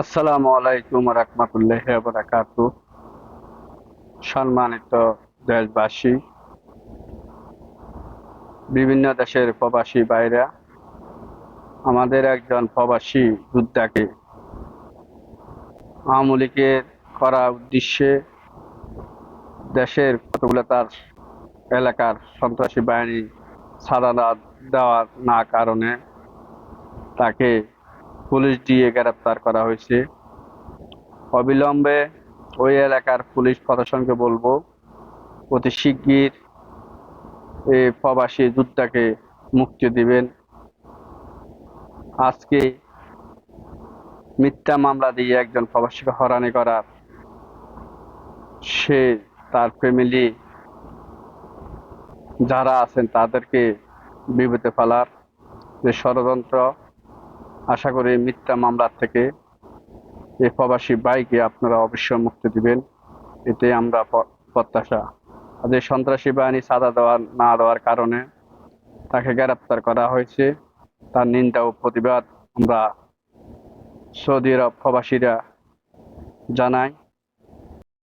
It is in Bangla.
আসসালামু আলাইকুম রহমতুল্লাহি ওয়া বারাকাতুহু। সম্মানিত দেশবাসী, বিভিন্ন দেশের প্রবাসী ভাইরা, আমাদের একজন প্রবাসী যোদ্ধাকে আওয়ামী লীগের করা উদ্দেশ্যে দেশের কতগুলো তার এলাকার সন্ত্রাসী বাহিনী ছাড়া দেওয়ার না কারণে তাকে পুলিশ দিয়ে গ্রেপ্তার করা হয়েছে। অবিলম্বে ওই এলাকার পুলিশ প্রশাসনকে বলবো অতি শিগগির এই প্রবাসী যোদ্ধাকে মুক্তি দিবেন। আজকে মিথ্যা মামলা দিয়ে একজন প্রবাসীকে হয়রানি করার, সে তার ফ্যামিলি যারা আছেন তাদেরকে বিপদে ফেলার যে ষড়যন্ত্র, আশা করি মিথ্যা মামলার থেকে এই প্রবাসী ভাইকে আপনারা অবশ্যই মুক্তি দিবেন, এতে আমরা প্রত্যাশা। আর যে সন্ত্রাসী বাহিনী চাঁদা না দেওয়ার কারণে তাকে গ্রেপ্তার করা হয়েছে, তার নিন্দা ও প্রতিবাদ আমরা সৌদি আরব প্রবাসীরা জানাই।